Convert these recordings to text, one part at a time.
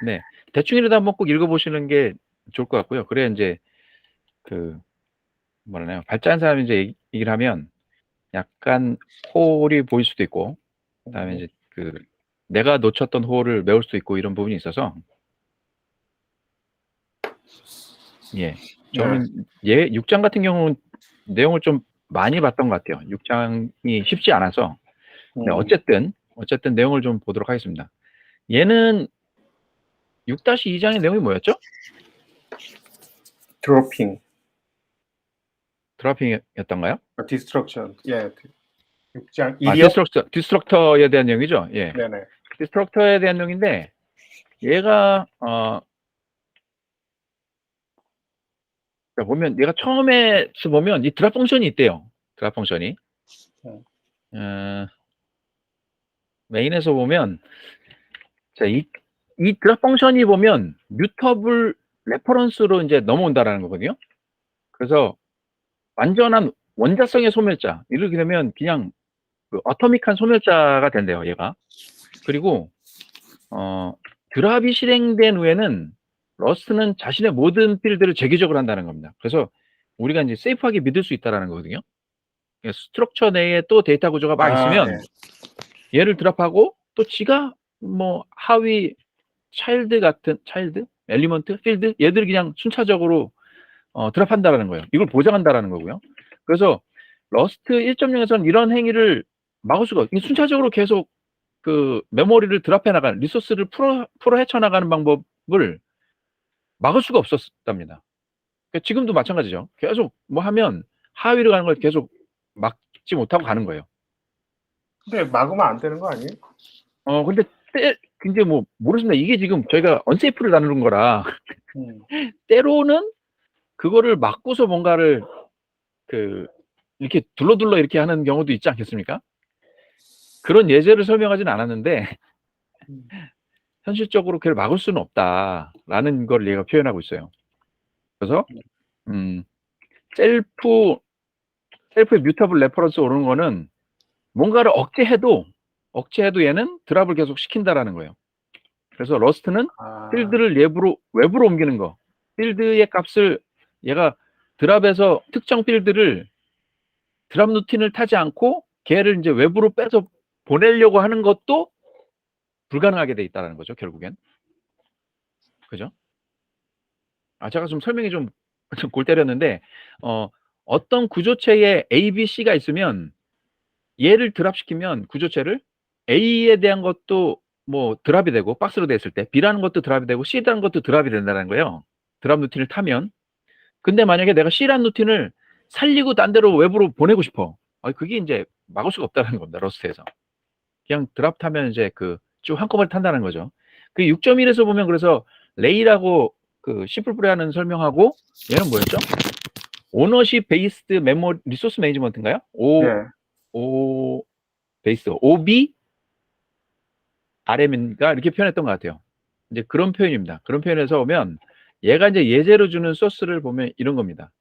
네. 대충이라도 한번 꼭 읽어보시는 게 좋을 것 같고요. 그래야 이제 그 뭐라나요? 발전한 사람이 이제 얘기를 하면 약간 홀이 보일 수도 있고, 그다음에 이제 그 내가 놓쳤던 홀을 메울 수도 있고 이런 부분이 있어서 예. 저는 예 6장 같은 경우는 내용을 좀 많이 봤던 것 같아요. 6장이 쉽지 않아서. 네, 어쨌든 내용을 좀 보도록 하겠습니다. 얘는 6-2장의 내용이 뭐였죠? 드로핑, 드라핑이었던가요? 디스트럭션. 예, 6장 아, 1이요? 디스트럭터에 대한 내용이죠. 예. 네네. 디스트럭터에 대한 내용인데 얘가 보면 얘가 처음에 보면 이 드랍 펑션이 있대요. 드랍 펑션이. 메인에서 보면 자, 이 드랍 펑션이 보면 뮤터블 레퍼런스로 이제 넘어온다라는 거거든요. 그래서 완전한 원자성의 소멸자. 이렇게 되면 그냥 그 어토믹한 소멸자가 된대요, 얘가. 그리고 드랍이 실행된 후에는 러스트는 자신의 모든 필드를 재기적으로 한다는 겁니다. 그래서 우리가 이제 세이프하게 믿을 수 있다라는 거거든요. 스트럭처 내에 또 데이터 구조가 막 있으면 얘를 드랍하고 또 지가 뭐 하위 차일드, 엘리먼트, 필드 얘들이 그냥 순차적으로 드랍한다라는 거예요. 이걸 보장한다라는 거고요. 그래서 러스트 1.0에서는 이런 행위를 막을 수가 없어요. 순차적으로 계속 그 메모리를 드랍해 나가는 리소스를 풀어 헤쳐 나가는 방법을 막을 수가 없었답니다. 그러니까 지금도 마찬가지죠. 계속 뭐 하면 하위로 가는 걸 계속 막지 못하고 가는 거예요. 근데 막으면 안 되는 거 아니에요? 근데 이제 뭐 모르겠습니다. 이게 지금 저희가 언세이프를 다루는 거라 때로는 그거를 막고서 뭔가를 이렇게 둘러 이렇게 하는 경우도 있지 않겠습니까? 그런 예제를 설명하지는 않았는데 현실적으로 그걸 막을 수는 없다라는 걸 얘가 표현하고 있어요. 그래서 셀프의 뮤터블 레퍼런스 오르는 거는 뭔가를 억제해도 얘는 드랍을 계속 시킨다라는 거예요. 그래서 러스트는 필드를 외부로 옮기는 거. 필드의 값을 얘가 드랍에서 특정 필드를 드랍 루틴을 타지 않고 걔를 이제 외부로 빼서 보내려고 하는 것도 불가능하게 돼 있다는 거죠, 결국엔. 그죠? 제가 좀 설명이 좀 골 때렸는데, 어떤 구조체에 A, B, C가 있으면 얘를 드랍시키면 구조체를 A에 대한 것도 뭐 드랍이 되고 박스로 됐을 때 B라는 것도 드랍이 되고 C라는 것도 드랍이 된다는 거예요. 드랍 루틴을 타면. 근데 만약에 내가 C라는 루틴을 살리고 딴 데로 외부로 보내고 싶어. 그게 이제 막을 수가 없다는 겁니다. 러스트에서. 그냥 드랍 타면 이제 쭉 한꺼번에 탄다는 거죠. 그 6.1에서 보면 그래서 레이라고 C++하는 설명하고 얘는 뭐였죠? 오너십 베이스드 메모리 리소스 매니지먼트인가요? 베이스 OB RM인가 이렇게 표현했던 것 같아요. 이제 그런 표현입니다. 그런 표현에서 보면 얘가 이제 예제로 주는 소스를 보면 이런 겁니다.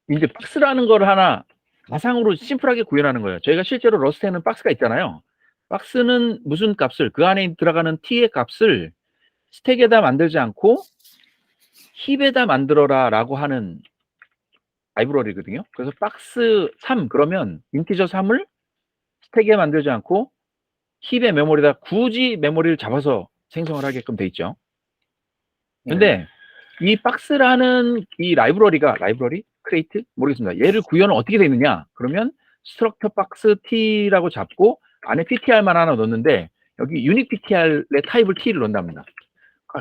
이제 박스라는 걸 하나 가상으로 심플하게 구현하는 거예요. 저희가 실제로 러스트에는 박스가 있잖아요. 박스는 무슨 값을 그 안에 들어가는 t의 값을 스택에다 만들지 않고 힙에다 만들어라 라고 하는 라이브러리거든요. 그래서 박스 3 그러면 인티저 3을 스택에 만들지 않고 힙의 메모리에다 굳이 메모리를 잡아서 생성을 하게끔 돼 있죠. 근데 이 박스라는 이 라이브러리 크레이트 모르겠습니다. 얘를 구현은 어떻게 돼 있느냐? 그러면 스트럭처 박스 t라고 잡고 안에 ptr만 하나 넣는데 여기 유닉 ptr의 타입을 t를 넣는답니다.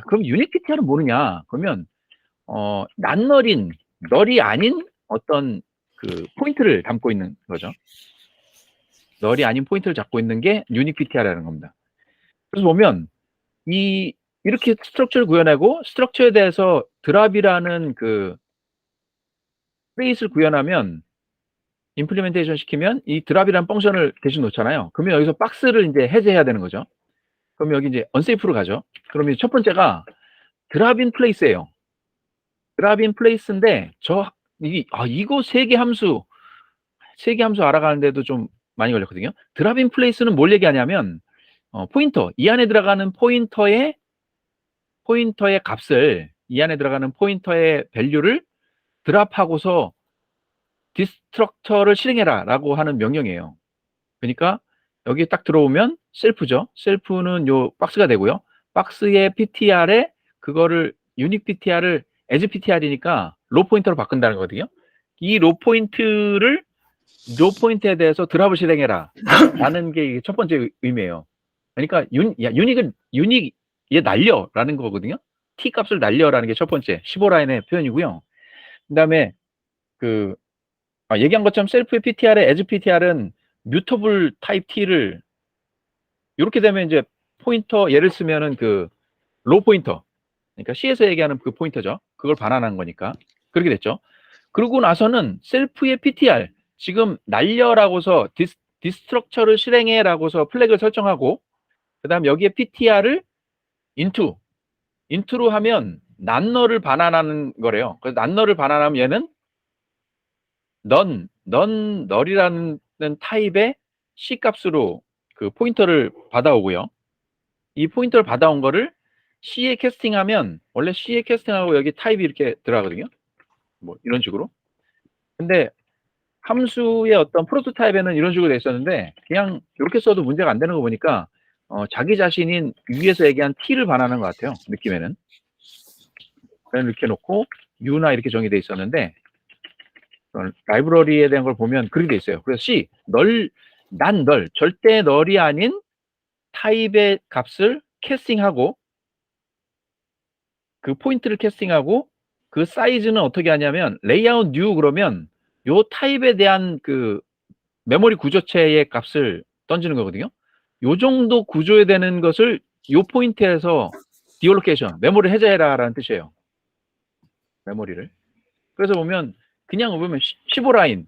그럼 유닉 ptr은 뭐느냐? 그러면 널이 아닌 어떤 포인트를 담고 있는 거죠. 널이 아닌 포인트를 잡고 있는 게 유닉 ptr라는 겁니다. 그래서 보면 이렇게 스트럭처를 구현하고 스트럭처에 대해서 드랍이라는 프레이스를 구현하면 임플리멘테이션 시키면 이 드랍이라는 펑션을 대신 놓잖아요. 그러면 여기서 박스를 이제 해제해야 되는 거죠. 그럼 여기 이제 언세이프로 가죠. 그러면 첫 번째가 드랍인 플레이스예요. 드랍인 플레이스인데 이거 세 개 함수 알아가는데도 좀 많이 걸렸거든요. 드랍 인 플레이스는 뭘 얘기하냐면 포인터, 이 안에 들어가는 포인터의 값을, 이 안에 들어가는 포인터의 밸류를 드랍하고서 디스트럭터를 실행해라 라고 하는 명령이에요. 그러니까 여기 딱 들어오면 셀프죠. 셀프는 요 박스가 되고요. 박스의 PTR에 그거를 유닉 PTR을 as PTR이니까 로 포인터로 바꾼다는 거거든요. 이 로 포인트에 대해서 드랍을 실행해라 라는 게 첫 번째 의미예요. 그러니까 유닉을 얘 날려라는 거거든요. t 값을 날려라는 게 첫 번째 15라인의 표현이고요. 그다음에 얘기한 것처럼 셀프의 PTR에 as PTR은 뮤터블 타입 t를 이렇게 되면 이제 포인터 얘를 쓰면은 로 포인터, 그러니까 C에서 얘기하는 그 포인터죠. 그걸 반환한 거니까 그렇게 됐죠. 그러고 나서는 셀프의 PTR, 지금 날려라고서 디스트럭처를 실행해라고서 플래그를 설정하고, 그다음 여기에 PTR을 into로 하면 난너를 반환하는 거래요. 그래서 난너를 반환하면 얘는 널이라는 타입의 C 값으로 그 포인터를 받아오고요. 이 포인터를 받아온 거를 C에 캐스팅하면, 원래 C에 캐스팅하고 여기 타입이 이렇게 들어가거든요. 뭐 이런 식으로. 근데 함수의 어떤 프로토타입에는 이런 식으로 돼 있었는데 그냥 이렇게 써도 문제가 안 되는 거 보니까 자기 자신인 위에서 얘기한 t를 반환하는 것 같아요. 느낌에는. 그냥 이렇게 놓고 u나 이렇게 정의돼 있었는데 라이브러리에 대한 걸 보면 그렇게 돼 있어요. 그래서 C, 절대 널이 아닌 타입의 값을 캐스팅하고, 그 포인트를 캐스팅하고, 그 사이즈는 어떻게 하냐면 레이아웃 뉴 그러면 요 타입에 대한 그 메모리 구조체의 값을 던지는 거거든요. 요 정도 구조에 되는 것을 요 포인트에서 디올로케이션, 메모리 해제해라 라는 뜻이에요. 메모리를. 그래서 보면 그냥 보면 15라인,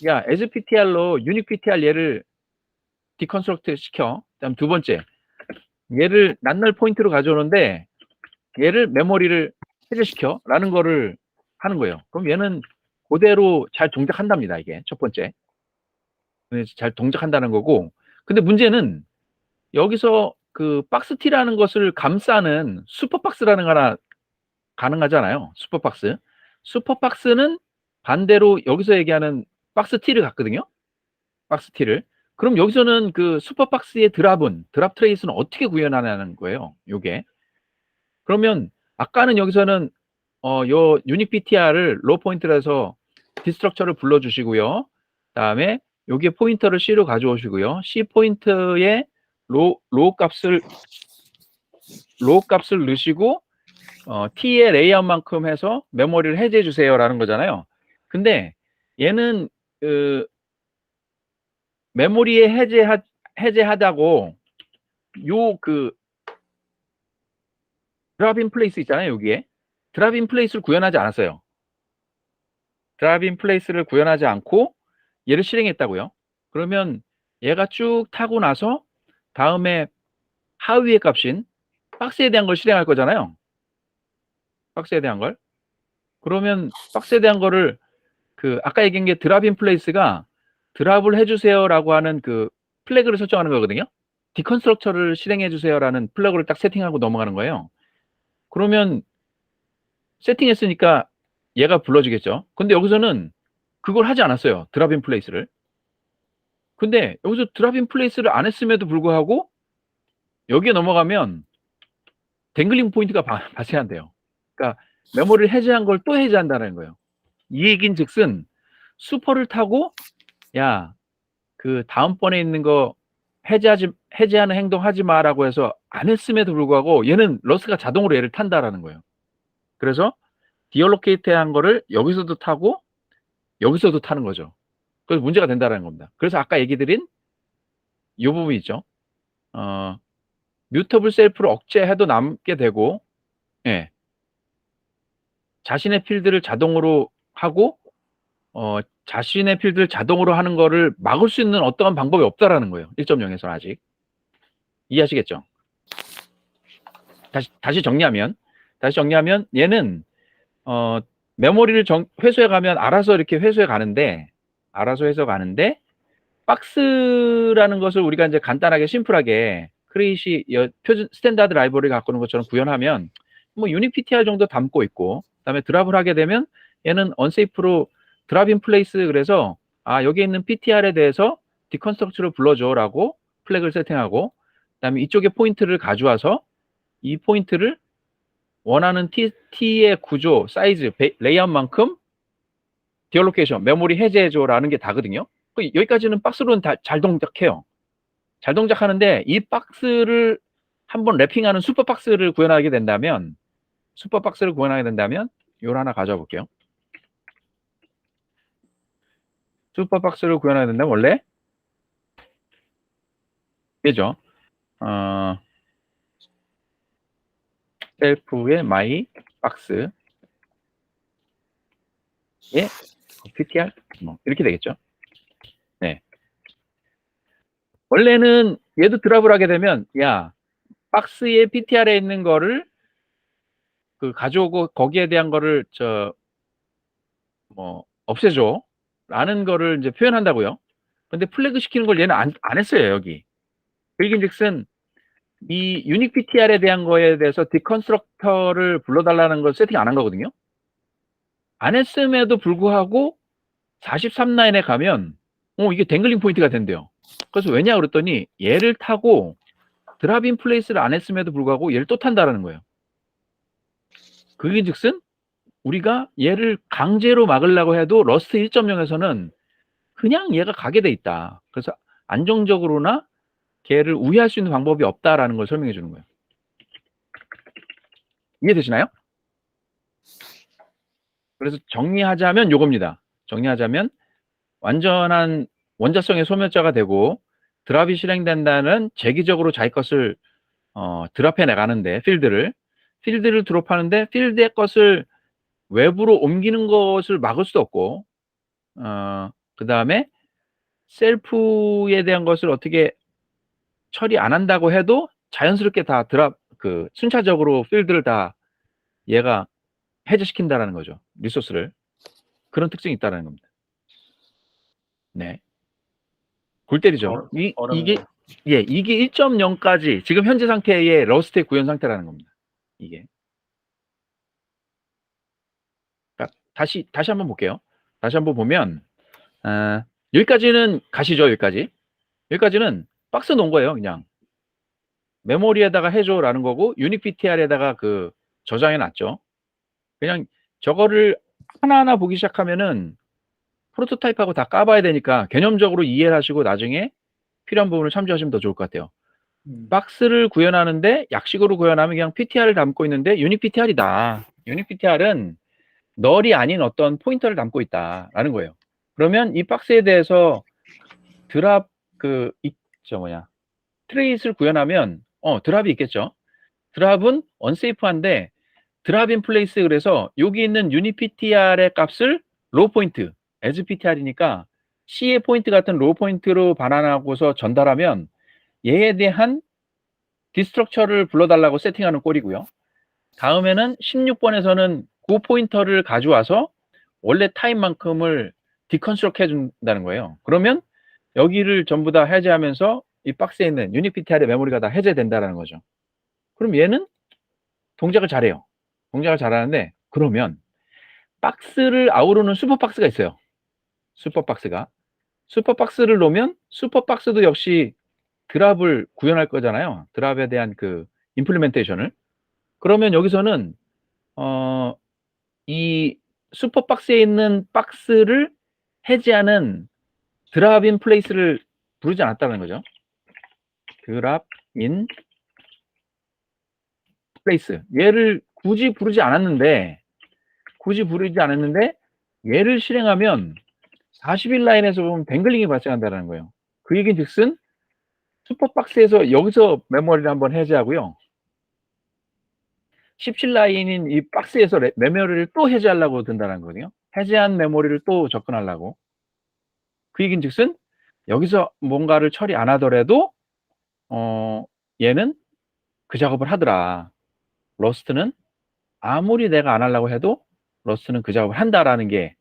야 SPTR로 유닉 PTR 얘를 디컨스트럭트 시켜. 그다음 두 번째, 얘를 난널 포인트로 가져오는데 얘를 메모리를 해제시켜 라는 거를 하는 거예요. 그럼 얘는 그대로 잘 동작한답니다. 이게 첫 번째. 잘 동작한다는 거고, 근데 문제는 여기서 그 박스티라는 것을 감싸는 슈퍼박스라는 거 하나 가능하잖아요. 슈퍼박스는 반대로 여기서 얘기하는 박스티를 갖거든요. 박스티를. 그럼 여기서는 그 슈퍼박스의 드랍 트레이스는 어떻게 구현하냐는 거예요. 요게. 그러면 아까는 여기서는 요 유닉 PTR을 로 포인트로 해서 디스트럭처를 불러주시고요. 그다음에 여기에 포인터를 C로 가져오시고요. C 포인트에 로 값을 넣으시고 T의 레이아웃만큼 해서 메모리를 해제해 주세요라는 거잖아요. 근데 얘는 메모리에 해제하다고 요 드랍 인 플레이스 있잖아요. 여기에 드랍 인 플레이스를 구현하지 않았어요. 드랍 인 플레이스를 구현하지 않고 얘를 실행했다고요. 그러면 얘가 쭉 타고 나서 다음에 하위의 값인 박스에 대한 걸 실행할 거잖아요. 박스에 대한 걸. 그러면 박스에 대한 거를 아까 얘기한 게 드랍 인 플레이스가 드랍을 해주세요라고 하는 그 플래그를 설정하는 거거든요. 디컨스트럭처를 실행해 주세요라는 플래그를 딱 세팅하고 넘어가는 거예요. 그러면 세팅했으니까 얘가 불러지겠죠. 근데 여기서는 그걸 하지 않았어요. 드랍 인 플레이스를. 근데 여기서 드랍 인 플레이스를 안 했음에도 불구하고 여기에 넘어가면 댕글링 포인트가 발생한대요. 그러니까 메모리를 해제한 걸 또 해제한다는 거예요. 이 얘기인 즉슨 슈퍼를 타고 야 다음번에 있는 거 해제하는 행동 하지 마라고 해서 안 했음에도 불구하고 얘는 러스가 자동으로 얘를 탄다라는 거예요. 그래서 디얼로케이트 한 거를 여기서도 타고 여기서도 타는 거죠. 그래서 문제가 된다는 겁니다. 그래서 아까 얘기 드린 이 부분 있죠. 뮤터블 셀프를 억제해도 남게 되고, 예. 자신의 필드를 자동으로 하고, 자신의 필드를 자동으로 하는 거를 막을 수 있는 어떠한 방법이 없다라는 거예요. 1.0에서는 아직. 이해하시겠죠? 다시 정리하면 얘는 메모리를 회수해 가면 알아서 이렇게 회수해 가는데 박스라는 것을 우리가 이제 간단하게 심플하게 크레이시 표준 스탠다드 라이브러리 갖고 오는 것처럼 구현하면 뭐 유닛 PTR 정도 담고 있고, 그다음에 드랍을 하게 되면 얘는 언세이프로 드랍 인 플레이스, 그래서 여기에 있는 PTR에 대해서 디컨스트럭트를 불러줘라고 플래그를 세팅하고, 그다음에 이쪽에 포인트를 가져와서 이 포인트를 원하는 T의 구조, 사이즈, 레이아웃만큼 디얼로케이션, 메모리 해제해줘라는 게 다거든요. 여기까지는 박스로는 잘 동작해요. 잘 동작하는데 이 박스를 한번 랩핑하는 슈퍼박스를 구현하게 된다면, 이걸 하나 가져와 볼게요. 슈퍼박스를 구현하게 된다면 원래 얘죠. 셀프의 마이 박스에 PTR 뭐 이렇게 되겠죠. 네. 원래는 얘도 드랍을 하게 되면 박스에 PTR에 있는 거를 가져오고 거기에 대한 거를 없애줘 라는 거를 이제 표현한다고요. 근데 플래그 시키는 걸 얘는 안 했어요. 여기 일긴즉슨 이 유닉 PTR에 대한 거에 대해서 디컨스트럭터를 불러달라는 걸 세팅 안 한 거거든요. 안 했음에도 불구하고 43라인에 가면 이게 댕글링 포인트가 된대요. 그래서 왜냐 그랬더니 얘를 타고 드랍인 플레이스를 안 했음에도 불구하고 얘를 또 탄다라는 거예요. 그게즉슨 우리가 얘를 강제로 막으려고 해도 러스트 1.0에서는 그냥 얘가 가게 돼 있다. 그래서 안정적으로나 걔를 우회할 수 있는 방법이 없다라는 걸 설명해 주는 거예요. 이해되시나요? 그래서 정리하자면 요겁니다. 정리하자면 완전한 원자성의 소멸자가 되고 드랍이 실행된다는 재기적으로 자기 것을 드랍해 나가는데 필드를 드롭하는데 필드의 것을 외부로 옮기는 것을 막을 수도 없고, 그 다음에 셀프에 대한 것을 어떻게 처리 안 한다고 해도 자연스럽게 다 드랍 순차적으로 필드를 다 얘가 해제시킨다라는 거죠. 리소스를. 그런 특징이 있다라는 겁니다. 네. 골 때리죠. 이게 1.0까지 지금 현재 상태의 러스트의 구현 상태라는 겁니다. 이게. 다시 한번 볼게요. 다시 한번 보면 여기까지는 가시죠. 여기까지는 박스 놓은 거예요. 그냥 메모리에다가 해줘라는 거고 유닉 PTR에다가 저장해 놨죠. 그냥 저거를 하나하나 보기 시작하면은 프로토타입하고 다 까봐야 되니까 개념적으로 이해를 하시고 나중에 필요한 부분을 참조하시면 더 좋을 것 같아요. 박스를 구현하는데 약식으로 구현하면 그냥 PTR을 담고 있는데 유닉 PTR이다. 유닉 PTR은 널이 아닌 어떤 포인터를 담고 있다라는 거예요. 그러면 이 박스에 대해서 드랍 트레이스를 구현하면 드랍이 있겠죠. 드랍은 언세이프한데 드랍 인 플레이스, 그래서 여기 있는 유닛 PTR의 값을 로우 포인트, as PTR이니까 C의 포인트 같은 로우 포인트로 반환하고서 전달하면 얘에 대한 디스트럭처를 불러달라고 세팅하는 꼴이고요. 다음에는 16번에서는 그 포인터를 가져와서 원래 타임만큼을 디컨스트럭트 해준다는 거예요. 그러면 여기를 전부 다 해제하면서 이 박스에 있는 유닛 PTR의 메모리가 다 해제된다는 거죠. 그럼 얘는 동작을 잘해요. 동작을 잘하는데, 그러면 박스를 아우르는 슈퍼박스가 있어요. 슈퍼박스를 놓으면 슈퍼박스도 역시 드랍을 구현할 거잖아요. 드랍에 대한 임플리멘테이션을. 그러면 여기서는 이 슈퍼박스에 있는 박스를 해제하는 드랍 인 플레이스를 부르지 않았다는 거죠. 드랍 인 플레이스. 얘를 굳이 부르지 않았는데 얘를 실행하면 40일 라인에서 보면 뱅글링이 발생한다는 거예요. 그 얘기즉슨 슈퍼박스에서 여기서 메모리를 한번 해제하고요. 17라인인 이 박스에서 메모리를 또 해제하려고 든다는 거거든요. 해제한 메모리를 또 접근하려고. 그 얘기즉슨 여기서 뭔가를 처리 안 하더라도 얘는 그 작업을 하더라. 러스트는 아무리 내가 안 하려고 해도 러스트는 그 작업을 한다라는 게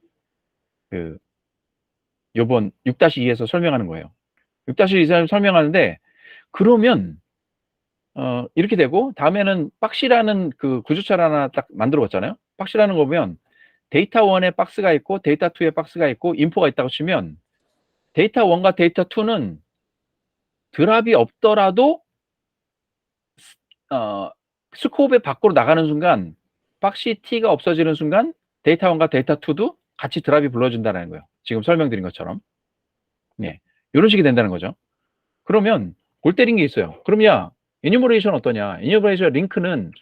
요번 6-2에서 설명하는 거예요. 6-2에서 설명하는데 그러면 이렇게 되고 다음에는 박스라는 그 구조차를 하나 딱 만들어 봤잖아요. 박스라는 거 보면 데이터 1에 박스가 있고 데이터 2에 박스가 있고 인포가 있다고 치면 데이터 1과 데이터 2는 드랍이 없더라도 스코업의 밖으로 나가는 순간 박스 T가 없어지는 순간 데이터 1과 데이터 2도 같이 드랍이 불러준다는 거예요. 지금 설명드린 것처럼. 네. 요런 식이 된다는 거죠. 그러면 골 때린 게 있어요. 그럼 야, 에뉴머레이션 어떠냐? 에뉴머레이션 링크는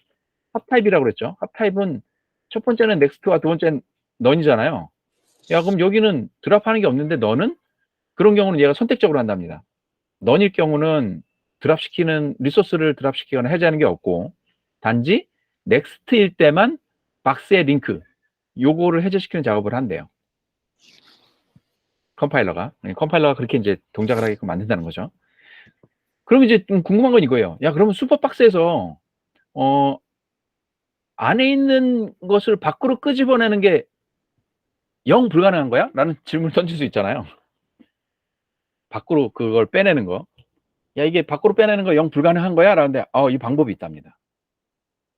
합타입이라고 그랬죠. 합타입은 첫 번째는 넥스트와 두 번째는 넌이잖아요. 야, 그럼 여기는 드랍하는 게 없는데 너는? 그런 경우는 얘가 선택적으로 한답니다. 넌일 경우는 드랍시키는 리소스를 드랍시키거나 해제하는 게 없고 단지 넥스트일 때만 박스의 링크 요거를 해제시키는 작업을 한대요. 컴파일러가 그렇게 이제 동작을 하게끔 만든다는 거죠. 그럼 이제 좀 궁금한 건 이거예요. 야, 그러면 슈퍼박스에서 안에 있는 것을 밖으로 끄집어내는 게 영 불가능한 거야? 라는 질문을 던질 수 있잖아요. 밖으로 그걸 빼내는 거. 야, 이게 밖으로 빼내는 거 영 불가능한 거야? 라는데 이 방법이 있답니다.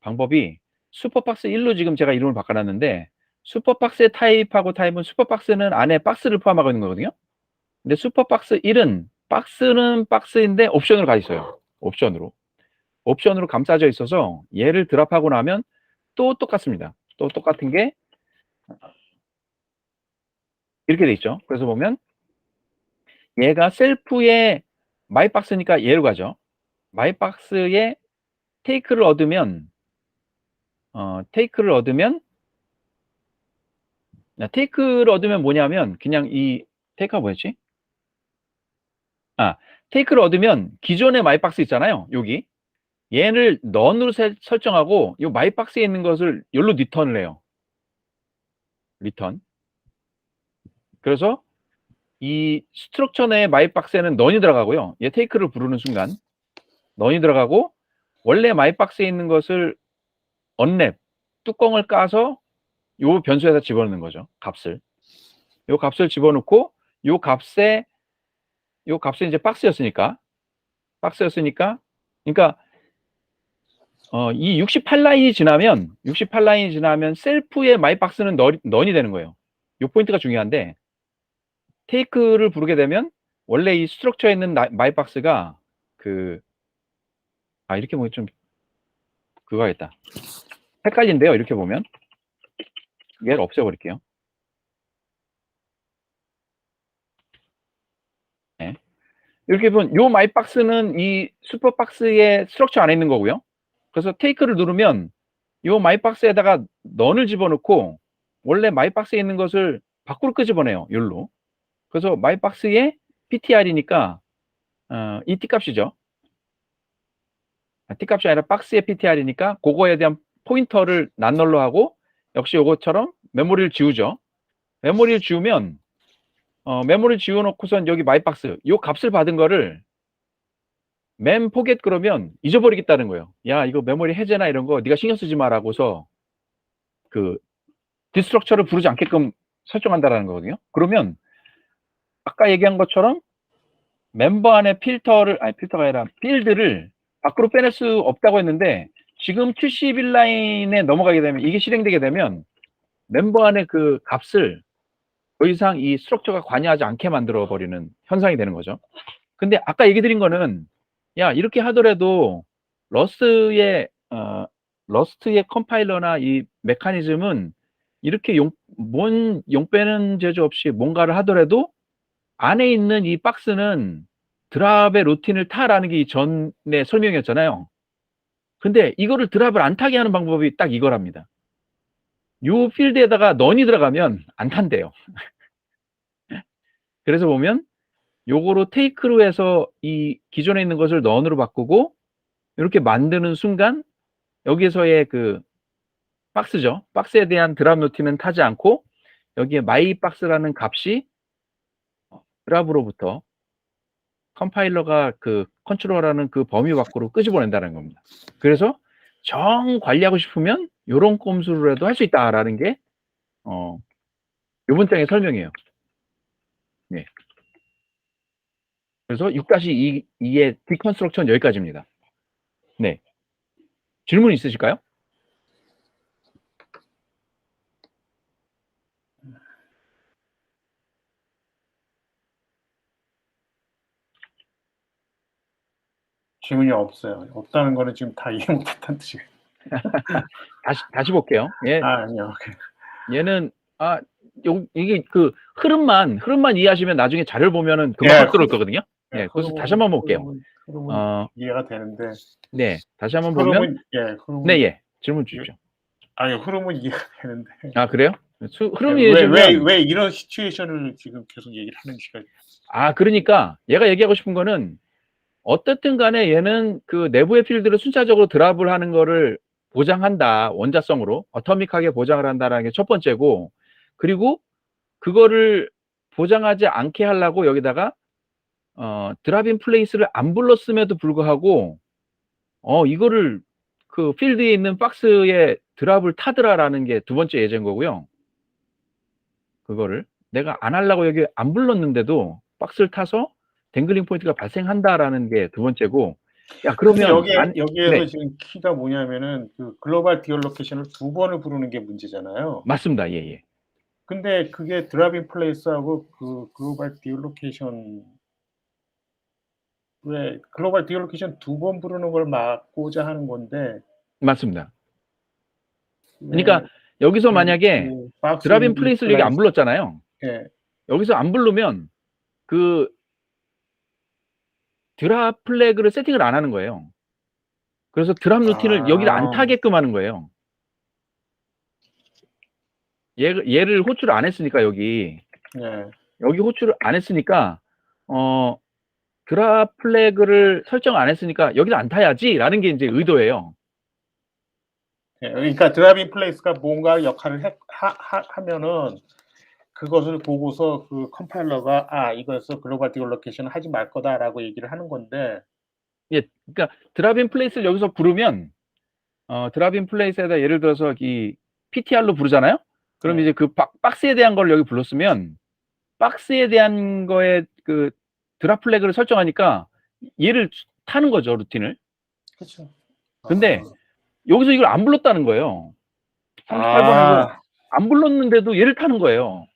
방법이 슈퍼박스 1로 지금 제가 이름을 바꿔놨는데 슈퍼박스의 타입하고 타입은 슈퍼박스는 안에 박스를 포함하고 있는 거거든요. 근데 슈퍼박스 1은 박스는 박스인데 옵션으로 가 있어요. 옵션으로 감싸져 있어서 얘를 드랍하고 나면 또 똑같습니다. 또 똑같은 게 이렇게 돼 있죠. 그래서 보면 얘가 셀프의 마이박스니까 얘로 가죠. 마이박스에 테이크를 얻으면 테이크를 얻으면 뭐냐면 그냥 이 테이크가 뭐였지? 테이크를 얻으면 기존의 마이박스 있잖아요. 여기 얘를 넌으로 설정하고 이 마이박스에 있는 것을 여기로 리턴을 해요. 리턴. 그래서 이 스트럭처 내 마이박스에는 넌이 들어가고요. 얘 테이크를 부르는 순간 넌이 들어가고 원래 마이박스에 있는 것을 언랩 뚜껑을 까서 요 변수에다 집어넣는 거죠. 값을. 요 값을 집어넣고 요 값에 이제 박스였으니까 그러니까 이 68라인이 지나면 셀프의 마이박스는 넌이 되는 거예요. 요 포인트가 중요한데 테이크를 부르게 되면 원래 이 스트럭처에 있는 마이박스가 이렇게 보면 좀 그거 하겠다. 헷갈린데요. 이렇게 보면 얘를 없애버릴게요. 네. 이렇게 보면 요 마이박스는 이 슈퍼박스의 스트럭처 안에 있는 거고요. 그래서 테이크를 누르면 요 마이박스에다가 넌을 집어넣고 원래 마이박스에 있는 것을 밖으로 끄집어내요. 요로. 그래서 마이박스의 PTR이니까 이 T값이죠. T값이 아니라 박스의 PTR이니까 그거에 대한 포인터를 난널로 하고 역시 요것처럼 메모리를 지우죠. 메모리를 지우면 메모리를 지워놓고선 여기 마이박스 요 값을 받은 거를 맨 포겟 그러면 잊어버리겠다는 거예요. 야, 이거 메모리 해제나 이런 거 네가 신경 쓰지 마라고서 그 디스트럭처를 부르지 않게끔 설정한다라는 거거든요. 그러면 아까 얘기한 것처럼 멤버 안에 필드를 밖으로 빼낼 수 없다고 했는데 지금 QC 빌라인에 넘어가게 되면 이게 실행되게 되면 멤버 안에 그 값을 더 이상 이 스트럭처가 관여하지 않게 만들어 버리는 현상이 되는 거죠. 근데 아까 얘기 드린 거는 야, 이렇게 하더라도 러스트의 컴파일러나 이 메커니즘은 이렇게 용 빼는 재주 없이 뭔가를 하더라도 안에 있는 이 박스는 드랍의 루틴을 타라는 게 전에 설명이었잖아요. 근데 이거를 드랍을 안 타게 하는 방법이 딱 이거랍니다. 요 필드에다가 넌이 들어가면 안 탄대요. 그래서 보면 요거로 테이크로 해서 이 기존에 있는 것을 넌으로 바꾸고 이렇게 만드는 순간 여기에서의 그 박스죠. 박스에 대한 드랍 루틴은 타지 않고 여기에 마이 박스라는 값이 드랍으로부터 컴파일러가 그 컨트롤하는 그 범위 밖으로 끄집어낸다는 겁니다. 그래서 정 관리하고 싶으면 요런 꼼수로라도 할 수 있다라는 게 요번 장의 설명이에요. 네. 그래서 6-2의 디컨스트럭션 여기까지입니다. 네. 질문 있으실까요? 질문이 없어요. 없다는 거는 지금 다 이해 못했다는 뜻이에요. 다시 볼게요. 예. 아니요. 얘는 이게 그 흐름만 이해하시면 나중에 자료를 보면은 금방 확 들어올 거거든요. 네, 그래서 다시 한번 볼게요. 흐름은 이해가 되는데. 네, 다시 한번 보면 흐름은 네, 질문 주십시오. 아니, 흐름은 이해가 되는데. 아, 그래요? 흐름 이해해주면 왜 이런 시츄에이션을 지금 계속 얘기를 하는지가. 그러니까 얘가 얘기하고 싶은 거는 어떻든 간에 얘는 그 내부의 필드를 순차적으로 드랍을 하는 거를 보장한다. 원자성으로 어토믹하게 보장을 한다는 게 첫 번째고, 그리고 그거를 보장하지 않게 하려고 여기다가 드랍인 플레이스를 안 불렀음에도 불구하고 이거를 그 필드에 있는 박스에 드랍을 타더라라는 게 두 번째 예제인 거고요. 그거를 내가 안 하려고 여기 안 불렀는데도 박스를 타서 댕글링 포인트가 발생한다라는 게 두 번째고. 야, 그러면 여기에서 네. 지금 키가 뭐냐면은 그 글로벌 디얼로케이션을 2번을 부르는 게 문제잖아요. 맞습니다. 예. 근데 그게 드랍인 플레이스하고 그 글로벌 디얼로케이션, 왜 글로벌 디얼로케이션 2번 부르는 걸 막고자 하는 건데. 맞습니다. 그러니까 여기서 만약에 드랍인 플레이스를 여기 안 불렀잖아요. 예. 여기서 안 부르면 그 드랍 플래그를 세팅을 안 하는 거예요. 그래서 드랍 루틴을 여기를 안 타게끔 하는 거예요. 얘를 호출을 안 했으니까 여기 호출을 안 했으니까 드랍 플래그를 설정 안 했으니까 여기를 안 타야지라는 게 이제 의도예요. 그러니까 드랍인 플레이스가 뭔가 역할을 하면은 그것을 보고서 그 컴파일러가 이거에서 글로벌 디얼로케이션을 하지 말 거다라고 얘기를 하는 건데. 예, 그러니까 드랍인 플레이스를 여기서 부르면 드랍인 플레이스에다 예를 들어서 이 PTR로 부르잖아요. 그럼 이제 그 박스에 대한 걸 여기 불렀으면 박스에 대한 거에 그 드랍 플래그를 설정하니까 얘를 타는 거죠, 루틴을. 그렇죠. 근데 여기서 이걸 안 불렀다는 거예요. 38번이고 안 불렀는데도 얘를 타는 거예요.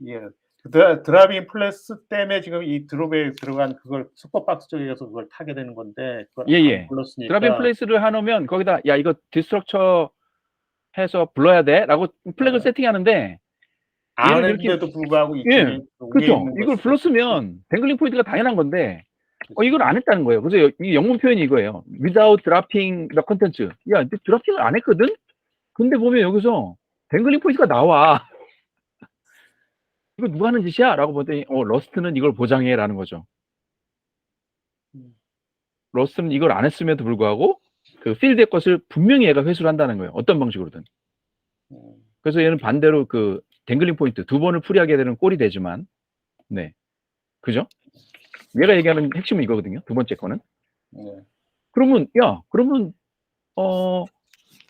예. 드랍인 플레이스 때문에 지금 이 드롭에 들어간 그걸 슈퍼박스 쪽에서 그걸 타게 되는 건데. 그걸 안 불렀으니까. 드랍인 플레이스를 해놓으면 거기다 야 이거 디스트럭처 해서 불러야 돼라고 플래그를 세팅하는데. 안 했는데도 불구하고 그렇죠. 이걸 불렀으면 댕글링 포인트가 당연한 건데 이걸 안 했다는 거예요. 그래서 이 영문 표현이 이거예요. Without dropping the contents. 야, 근데 드랍핑을 안 했거든? 근데 보면 여기서 댕글링 포인트가 나와. 이거 누가 하는 짓이야? 라고 보더니 러스트는 이걸 보장해 라는 거죠. 러스트는 이걸 안 했음에도 불구하고 그 필드의 것을 분명히 얘가 회수를 한다는 거예요. 어떤 방식으로든. 그래서 얘는 반대로 그 댕글링 포인트 2번을 풀이하게 되는 꼴이 되지만, 네, 그죠? 얘가 얘기하는 핵심은 이거거든요. 두 번째 거는. 그러면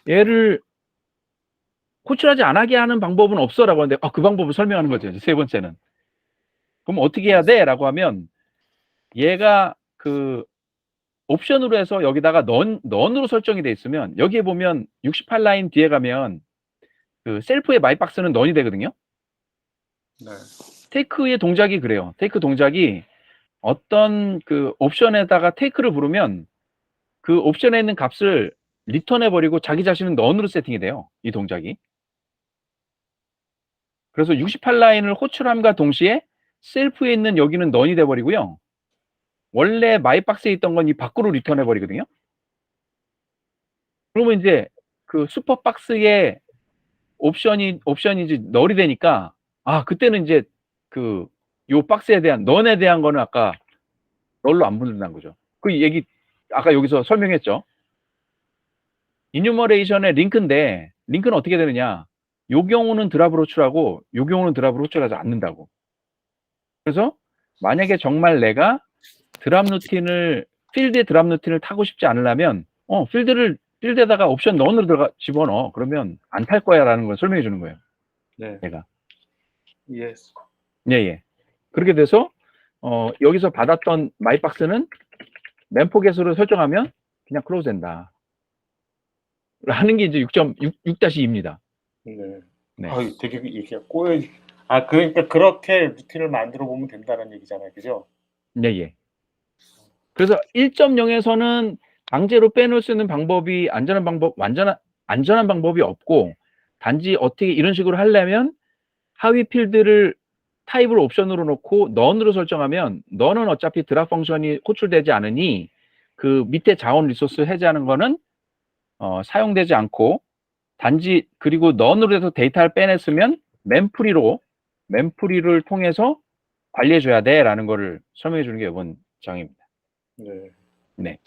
얘를 호출하지 않게 하는 방법은 없어라고 하는데 그 방법을 설명하는 거죠. 이제 세 번째는. 그럼 어떻게 해야 돼? 라고 하면 얘가 그 옵션으로 해서 여기다가 넌으로 설정이 돼 있으면 여기에 보면 68라인 뒤에 가면 그 셀프의 마이박스는 넌이 되거든요. 테이크의 동작이 그래요. 테이크 동작이 어떤 그 옵션에다가 테이크를 부르면 그 옵션에 있는 값을 리턴해 버리고 자기 자신은 넌으로 세팅이 돼요. 이 동작이. 그래서 68라인을 호출함과 동시에 셀프에 있는 여기는 넌이 돼 버리고요. 원래 마이박스에 있던 건 이 밖으로 리턴해 버리거든요. 그러면 이제 그 슈퍼박스의 옵션이지 널이 되니까 그때는 이제 그 요 박스에 대한 넌에 대한 거는 아까 널로 안 부른다는 거죠. 그 얘기 아까 여기서 설명했죠. 이뉴머레이션의 링크인데 링크는 어떻게 되느냐? 요 경우는 드랍을 호출하고 요 경우는 드랍을 호출하지 않는다고. 그래서 만약에 정말 내가 드랍 루틴을 필드의 드랍 루틴을 타고 싶지 않으려면 필드에다가 옵션 넌으로 집어넣어. 그러면 안 탈 거야라는 걸 설명해 주는 거예요. 내가. Yes. 예. 그렇게 돼서 여기서 받았던 마이박스는 멤포 개수를 설정하면 그냥 클로즈 된다. 라는 게 이제 6.6-2입니다. 네. 네. 되게 이렇게 꼬여. 그러니까 그렇게 루틴을 만들어 보면 된다는 얘기잖아요, 그죠? 네, 예. 그래서 1.0에서는 강제로 빼놓을 수 있는 방법이 안전한 방법이 없고, 단지 어떻게 이런 식으로 하려면 하위 필드를 타입을 옵션으로 놓고 none으로 설정하면 none은 어차피 드랍 펑션이 호출되지 않으니 그 밑에 자원 리소스 해제하는 거는 사용되지 않고, 단지 그리고 none으로 해서 데이터를 빼냈으면 맨프리를 통해서 관리해 줘야 돼라는 거를 설명해 주는 게 이번 장입니다. 네. 네.